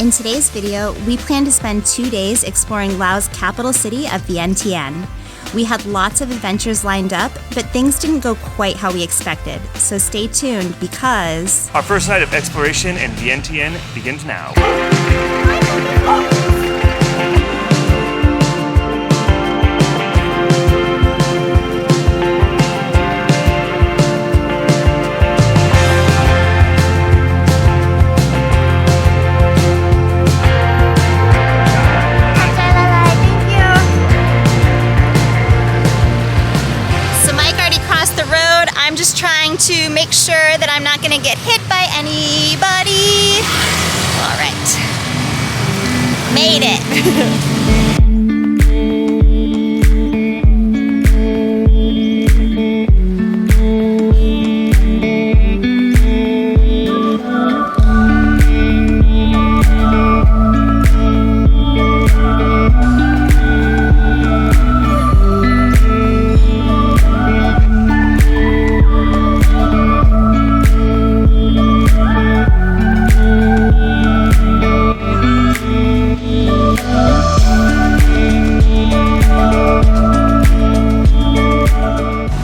In today's video, we plan to spend 2 days exploring Laos' capital city of Vientiane. We had lots of adventures lined up, but things didn't go quite how we expected, so stay tuned because our first night of exploration in Vientiane begins now. I'm just trying to make sure that I'm not going to get hit by anybody. All right. Made it.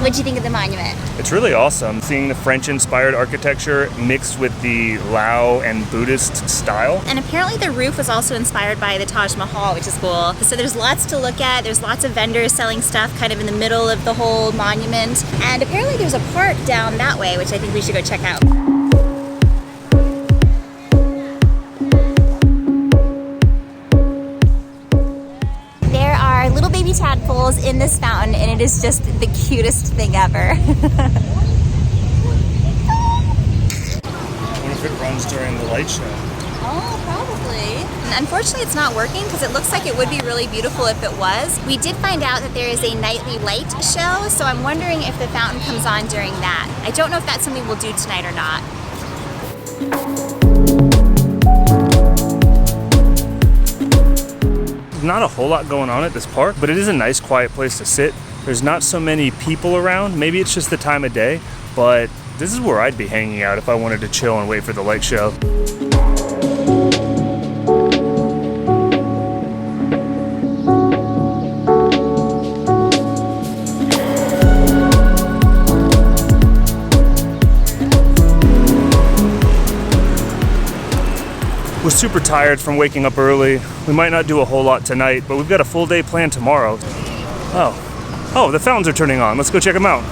What'd you think of the monument? It's really awesome, seeing the French-inspired architecture mixed with the Lao and Buddhist style. And apparently the roof was also inspired by the Taj Mahal, which is cool. So there's lots to look at. There's lots of vendors selling stuff kind of in the middle of the whole monument. And apparently there's a park down that way, which I think we should go check out. Little baby tadpoles in this fountain, and it is just the cutest thing ever. I wonder if it runs during the light show. Oh, probably. Unfortunately, it's not working because it looks like it would be really beautiful if it was. We did find out that there is a nightly light show, so I'm wondering if the fountain comes on during that. I don't know if that's something we'll do tonight or not. Not a whole lot going on at this park, but it is a nice quiet place to sit. There's not so many people around. Maybe it's just the time of day, but this is where I'd be hanging out if I wanted to chill and wait for the light show. We're super tired from waking up early. We might not do a whole lot tonight, but we've got a full day planned tomorrow. Oh, the fountains are turning on. Let's go check them out.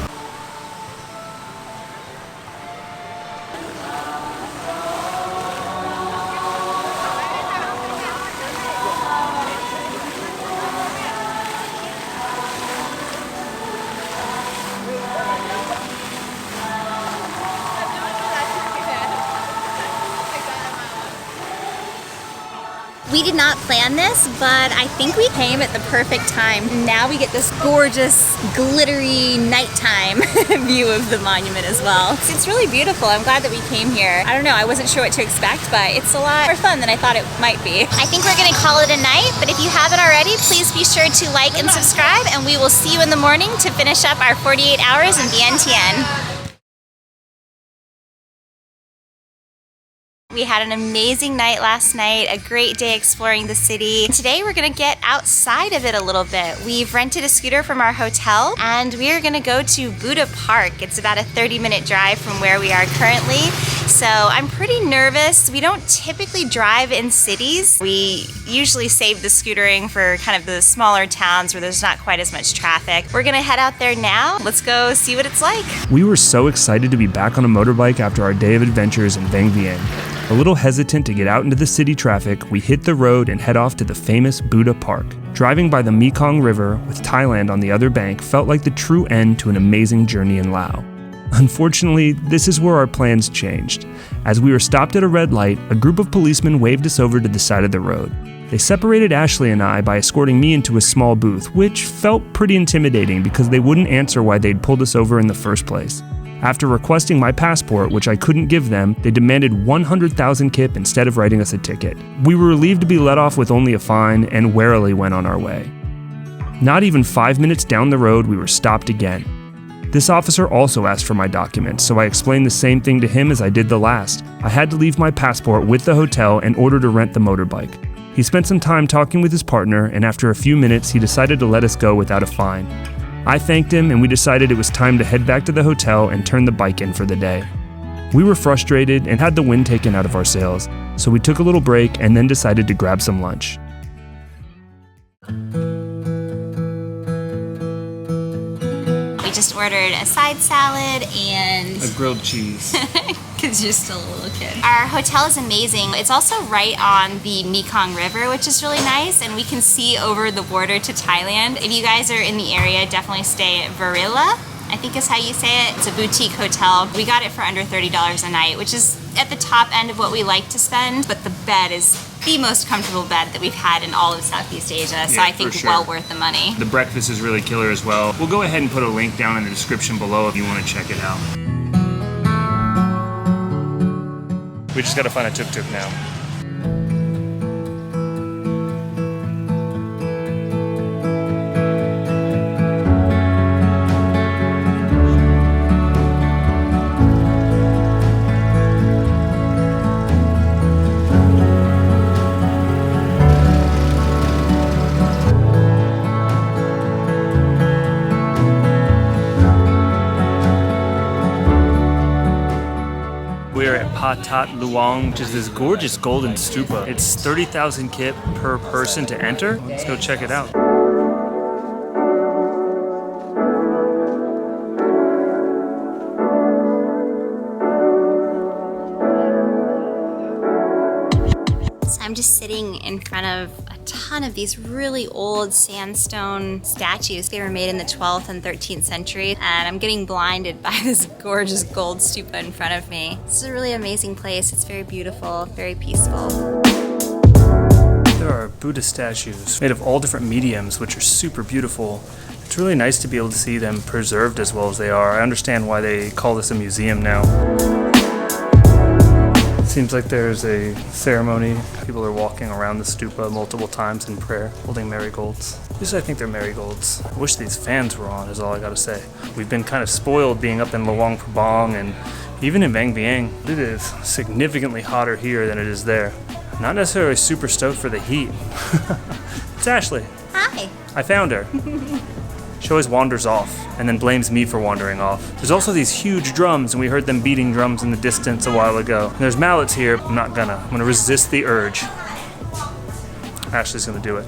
We did not plan this, but I think we came at the perfect time. Now we get this gorgeous, glittery nighttime view of the monument as well. It's really beautiful. I'm glad that we came here. I don't know, I wasn't sure what to expect, but it's a lot more fun than I thought it might be. I think we're gonna call it a night, but if you haven't already, please be sure to like and subscribe, and we will see you in the morning to finish up our 48 hours in Vientiane. We had an amazing night last night, a great day exploring the city. Today we're gonna get outside of it a little bit. We've rented a scooter from our hotel and we are gonna go to Buddha Park. It's about a 30-minute drive from where we are currently. So I'm pretty nervous. We don't typically drive in cities. We usually save the scootering for kind of the smaller towns where there's not quite as much traffic. We're gonna head out there now. Let's go see what it's like. We were so excited to be back on a motorbike after our day of adventures in VIENTIANE. A little hesitant to get out into the city traffic, we hit the road and head off to the famous Buddha Park. Driving by the Mekong River with Thailand on the other bank felt like the true end to an amazing journey in Laos. Unfortunately, this is where our plans changed. As we were stopped at a red light, a group of policemen waved us over to the side of the road. They separated Ashley and I by escorting me into a small booth, which felt pretty intimidating because they wouldn't answer why they'd pulled us over in the first place. After requesting my passport, which I couldn't give them, they demanded 100,000 kip instead of writing us a ticket. We were relieved to be let off with only a fine and warily went on our way. Not even 5 minutes down the road, we were stopped again. This officer also asked for my documents, so I explained the same thing to him as I did the last. I had to leave my passport with the hotel in order to rent the motorbike. He spent some time talking with his partner, and after a few minutes, he decided to let us go without a fine. I thanked him, and we decided it was time to head back to the hotel and turn the bike in for the day. We were frustrated and had the wind taken out of our sails, so we took a little break and then decided to grab some lunch. Just ordered a side salad and A grilled cheese. because you're still a little kid. Our hotel is amazing. It's also right on the Mekong River, which is really nice, and we can see over the border to Thailand. If you guys are in the area, definitely stay at Varilla, I think is how you say it. It's a boutique hotel. We got it for under $30 a night, which is at the top end of what we like to spend, but the bed is the most comfortable bed that we've had in all of Southeast Asia, so I think well worth the money. The breakfast is really killer as well. We'll go ahead and put a link down in the description below if you want to check it out. We just gotta find a tuk-tuk now. We're at Patat Luang, which is this gorgeous golden stupa. It's 30,000 kip per person to enter. Let's go check it out. So I'm just sitting in front of a ton of these really old sandstone statues. They were made in the 12th and 13th century, and I'm getting blinded by this gorgeous gold stupa in front of me. This is a really amazing place. It's very beautiful, very peaceful. There are Buddha statues made of all different mediums, which are super beautiful. It's really nice to be able to see them preserved as well as they are. I understand why they call this a museum now. Seems like there's a ceremony. People are walking around the stupa multiple times in prayer, holding marigolds. At least I think they're marigolds. I wish these fans were on, is all I gotta say. We've been kind of spoiled being up in Luang Prabang and even in Vang Vieng. It is significantly hotter here than it is there. Not necessarily super stoked for the heat. It's Ashley. Hi. I found her. She always wanders off and then blames me for wandering off. There's also these huge drums, and we heard them beating drums in the distance a while ago. And there's mallets here. I'm gonna resist the urge. Ashley's gonna do it.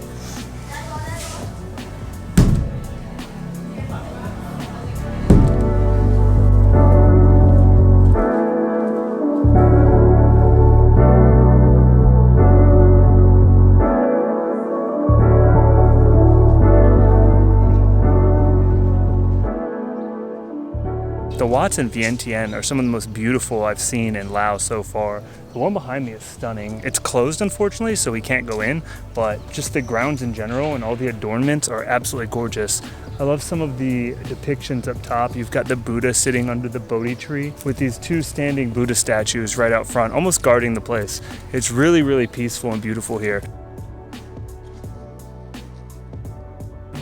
The Wats in Vientiane are some of the most beautiful I've seen in Laos so far. The one behind me is stunning. It's closed, unfortunately, so we can't go in, but just the grounds in general and all the adornments are absolutely gorgeous. I love some of the depictions up top. You've got the Buddha sitting under the Bodhi tree with these two standing Buddha statues right out front, almost guarding the place. It's really, really peaceful and beautiful here.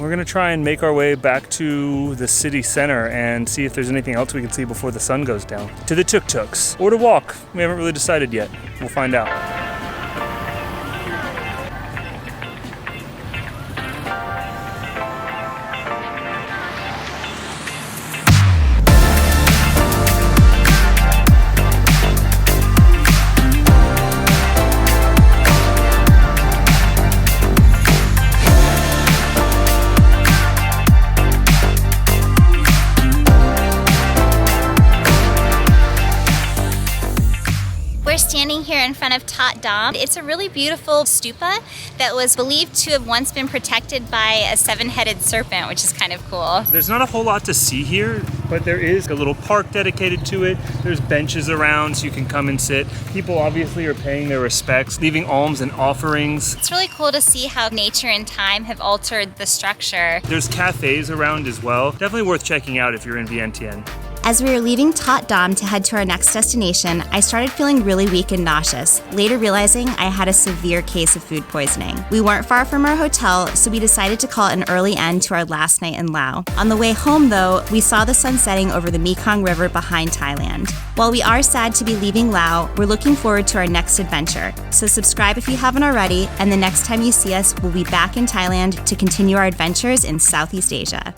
We're gonna try and make our way back to the city center and see if there's anything else we can see before the sun goes down. To the tuk-tuks, or to walk. We haven't really decided yet. We'll find out. We're standing here in front of Tat Dam. It's a really beautiful stupa that was believed to have once been protected by a seven-headed serpent, which is kind of cool. There's not a whole lot to see here, but there is a little park dedicated to it. There's benches around so you can come and sit. People obviously are paying their respects, leaving alms and offerings. It's really cool to see how nature and time have altered the structure. There's cafes around as well. Definitely worth checking out if you're in Vientiane. As we were leaving Tot Dam to head to our next destination, I started feeling really weak and nauseous, later realizing I had a severe case of food poisoning. We weren't far from our hotel, so we decided to call it an early end to our last night in Laos. On the way home though, we saw the sun setting over the Mekong River behind Thailand. While we are sad to be leaving Laos, we're looking forward to our next adventure. So subscribe if you haven't already, and the next time you see us, we'll be back in Thailand to continue our adventures in Southeast Asia.